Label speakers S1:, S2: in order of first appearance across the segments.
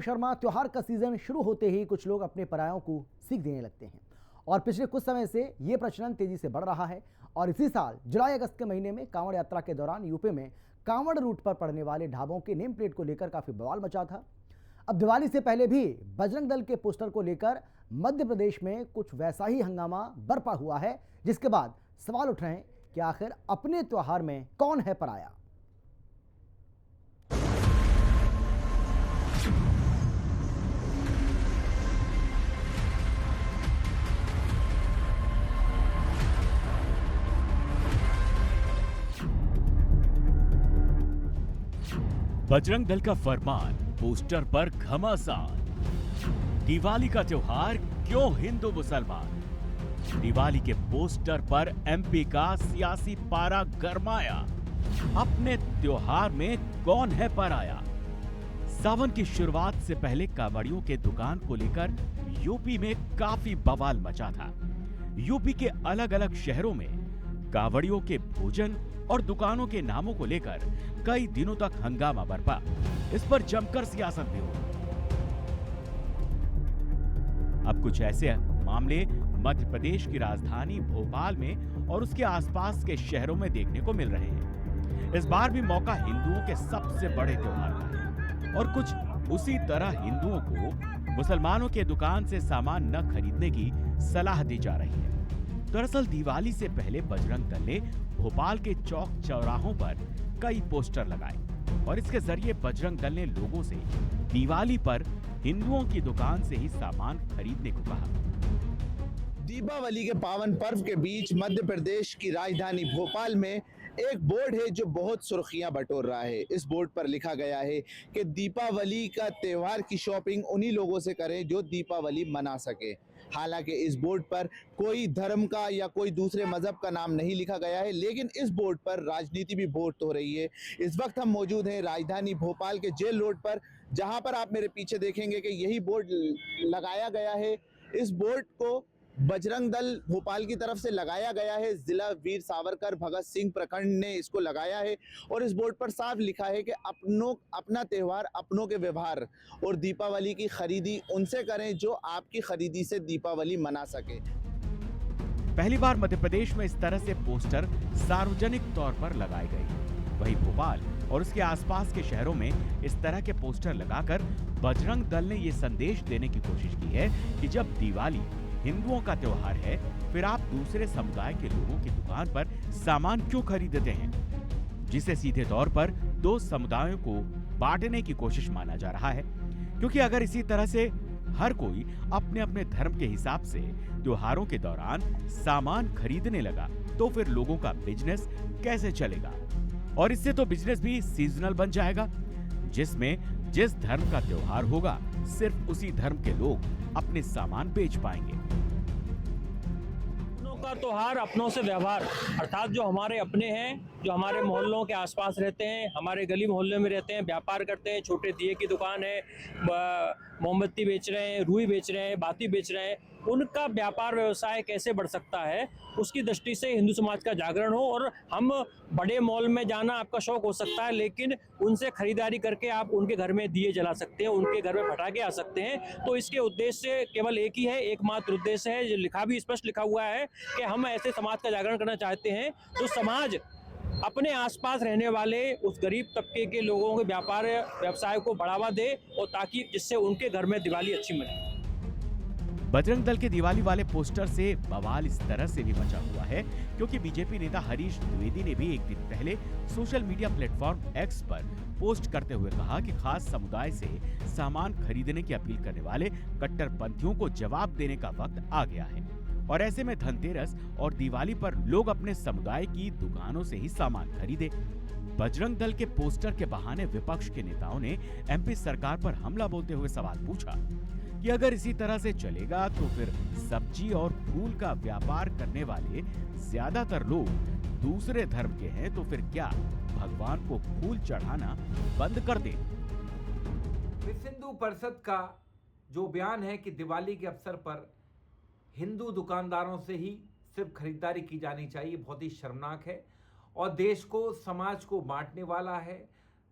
S1: शर्मा, त्योहार का सीजन शुरू होते ही कुछ लोग अपने परायों को सीख देने लगते हैं और पिछले कुछ समय से ये प्रचलन तेजी से बढ़ रहा है। और इसी साल जुलाई अगस्त के महीने में कांवड़ यात्रा के दौरान यूपी में कांवड़ रूट पर पड़ने वाले ढाबों के नेम प्लेट को लेकर काफी बवाल मचा था। अब दिवाली से पहले भी बजरंग दल के पोस्टर को लेकर मध्य प्रदेश में कुछ वैसा ही हंगामा बरपा हुआ है, जिसके बाद सवाल उठ रहे हैं कि आखिर अपने त्योहार में कौन है पराया।
S2: बजरंग दल का फरमान पोस्टर पर घमासान। दिवाली का त्योहार क्यों हिंदू मुसलमान। दिवाली के पोस्टर पर एमपी का सियासी पारा गरमाया। अपने त्योहार में कौन है पराया। सावन की शुरुआत से पहले कांवड़ियों के दुकान को लेकर यूपी में काफी बवाल मचा था। यूपी के अलग अलग शहरों में कांवड़ियों के भोजन और दुकानों के नामों को लेकर कई दिनों तक हंगामा बरपा। इस पर जमकर सियासत भी हुई। अब कुछ ऐसे मामले मध्य प्रदेश की राजधानी भोपाल में और उसके आसपास के शहरों में देखने को मिल रहे हैं। इस बार भी मौका हिंदुओं के सबसे बड़े त्योहार का है और कुछ उसी तरह हिंदुओं को मुसलमानों के दुकान से सामान न खरीदने की सलाह दी जा रही है। दरअसल दिवाली से पहले बजरंग दल ने भोपाल के चौक चौराहों पर कई पोस्टर लगाए और इसके जरिए बजरंग दल ने लोगों से दिवाली पर हिंदुओं की दुकान से ही सामान खरीदने को कहा।
S3: दीपावली के पावन पर्व के बीच मध्य प्रदेश की राजधानी भोपाल में एक बोर्ड है जो बहुत सुर्खियां बटोर रहा है। इस बोर्ड पर लिखा गया है कि दीपावली का त्योहार की शॉपिंग उन्हीं लोगों से करें जो दीपावली मना सके। हालांकि इस बोर्ड पर कोई धर्म का या कोई दूसरे मजहब का नाम नहीं लिखा गया है, लेकिन इस बोर्ड पर राजनीति भी बहुत हो रही है। इस वक्त हम मौजूद हैं राजधानी भोपाल के जेल रोड पर, जहां पर आप मेरे पीछे देखेंगे कि यही बोर्ड लगाया गया है। इस बोर्ड को बजरंग दल भोपाल की तरफ से लगाया गया है। जिला वीर सावरकर भगत सिंह प्रखंड ने इसको लगाया है और इस बोर्ड पर साफ लिखा है कि अपना त्योहार अपनों के व्यवहार और दीपावली की खरीदी उनसे करें जो आपकी खरीदी से दीपावली मना सके।
S2: पहली बार मध्य प्रदेश में इस तरह से पोस्टर सार्वजनिक तौर पर लगाए गए। वहीं भोपाल और उसके आसपास के शहरों में इस तरह के पोस्टर लगाकर बजरंग दल ने ये संदेश देने की कोशिश की है कि जब दिवाली हिंदुओं का त्योहार है, फिर आप दूसरे समुदाय के लोगों की दुकान पर सामान क्यों खरीदते हैं, जिसे सीधे तौर पर दो समुदायों को बांटने की कोशिश माना जा रहा है। क्योंकि अगर इसी तरह से हर कोई अपने अपने धर्म के हिसाब से त्योहारों के दौरान सामान खरीदने लगा तो फिर लोगों का बिजनेस कैसे चलेगा। और इससे तो बिजनेस भी सीजनल बन जाएगा, जिसमें जिस धर्म का त्योहार होगा सिर्फ उसी धर्म के लोग अपने सामान बेच पाएंगे।
S4: अपनों का त्योहार अपनों से व्यवहार, अर्थात जो हमारे अपने हैं, जो हमारे मोहल्लों के आसपास रहते हैं, हमारे गली मोहल्ले में रहते हैं, व्यापार करते हैं, छोटे दिए की दुकान है, मोमबत्ती बेच रहे हैं, रुई बेच रहे हैं, बाती बेच रहे हैं, उनका व्यापार व्यवसाय कैसे बढ़ सकता है, उसकी दृष्टि से हिंदू समाज का जागरण हो। और हम बड़े मॉल में जाना आपका शौक हो सकता है, लेकिन उनसे खरीदारी करके आप उनके घर में दिए जला सकते हैं, उनके घर में पटाखे आ सकते हैं। तो इसके उद्देश्य केवल एक ही है, एकमात्र उद्देश्य है, जो लिखा भी स्पष्ट लिखा हुआ है कि हम ऐसे समाज का जागरण करना चाहते हैं जो समाज अपने आसपास रहने वाले उस गरीब तबके के लोगों के व्यापार व्यवसाय को बढ़ावा दे और ताकि जिससे उनके घर में दिवाली अच्छी मने।
S2: बजरंग दल के दिवाली वाले पोस्टर से बवाल इस तरह से भी मचा हुआ है क्योंकि बीजेपी नेता हरीश द्विवेदी ने भी एक दिन पहले सोशल मीडिया प्लेटफॉर्म एक्स पर पोस्ट करते हुए कहा कि खास समुदाय से सामान खरीदने की अपील करने वाले कट्टरपंथियों को जवाब देने का वक्त आ गया है और ऐसे में धनतेरस और दिवाली पर लोग अपने समुदाय की दुकानों से ही सामान खरीदे। बजरंग दल के पोस्टर के बहाने विपक्ष के नेताओं ने एमपी सरकार पर हमला बोलते हुए सवाल पूछा कि अगर इसी तरह से चलेगा तो फिर सब्जी और फूल का व्यापार करने वाले ज्यादातर लोग दूसरे धर्म के हैं, तो फिर क्या भगवान को फूल चढ़ाना बंद कर दें।
S5: विश्व हिंदू परिषद का जो बयान है कि दिवाली के अवसर पर हिंदू दुकानदारों से ही सिर्फ खरीदारी की जानी चाहिए, बहुत ही शर्मनाक है और देश को समाज को बांटने वाला है,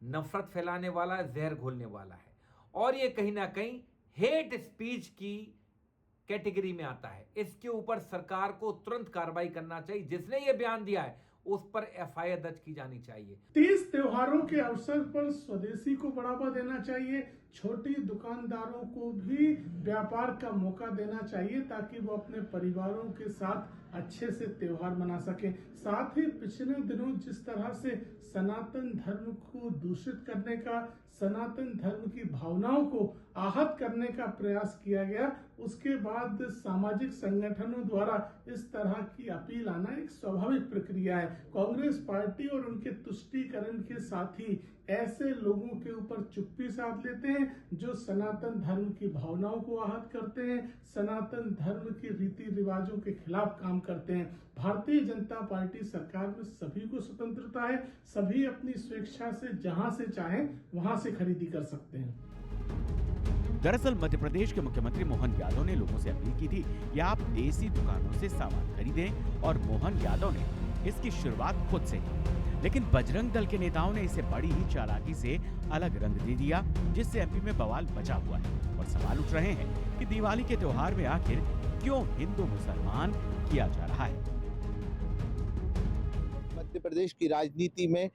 S5: नफरत फैलाने वाला है, जहर घोलने वाला है। और ये कहीं ना कहीं हेट स्पीच की कैटेगरी में आता है। इसके ऊपर सरकार को तुरंत कार्रवाई करना चाहिए। जिसने ये बयान दिया है उस पर एफआईआर दर्ज की जानी चाहिए।
S6: तीज त्योहारों के अवसर पर स्वदेशी को बढ़ावा देना चाहिए, छोटी दुकानदारों को भी व्यापार का मौका देना चाहिए ताकि वो अपने परिवारों के साथ अच्छे से त्योहार मना सके। साथ ही पिछले दिनों जिस तरह से सनातन धर्म को दूषित करने का, सनातन धर्म की भावनाओं को आहत करने का प्रयास किया गया, उसके बाद सामाजिक संगठनों द्वारा इस तरह की अपील आना एक स्वाभाविक प्रक्रिया है। कांग्रेस पार्टी और उनके तुष्टीकरण के साथी ऐसे लोगों के ऊपर चुप्पी साध लेते हैं जो सनातन धर्म की भावनाओं को आहत करते हैं, सनातन धर्म के रीति रिवाजों के खिलाफ काम करते हैं। भारतीय जनता पार्टी सरकार में सभी को स्वतंत्रता है, सभी अपनी स्वेच्छा से जहां से चाहें वहां से खरीदी कर सकते हैं।
S2: दरअसल मध्य प्रदेश के मुख्यमंत्री मोहन यादव ने लोगों से अपील की थी कि आप देसी दुकानों से सामान खरीदें और मोहन यादव ने इसकी शुरुआत खुद से की। लेकिन बजरंग दल के नेताओं ने इसे बड़ी ही चालाकी से अलग रंग दे दिया, जिससे एमपी में बवाल बचा हुआ है और सवाल उठ रहे हैं कि दिवाली के त्योहार में आखिर क्यों हिंदू मुसलमान किया जा रहा है।
S3: मध्य प्रदेश की राजनीति में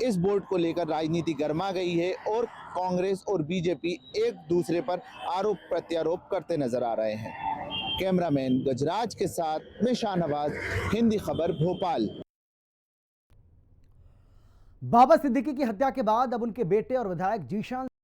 S3: इस बोर्ड को लेकर राजनीति गर्मा गई है और कांग्रेस और बीजेपी एक दूसरे पर आरोप प्रत्यारोप करते नजर आ रहे हैं। कैमरामैन गजराज के साथ मैं शाहनवाज, हिंदी खबर, भोपाल।
S1: बाबा सिद्दीकी की हत्या के बाद अब उनके बेटे और विधायक जीशान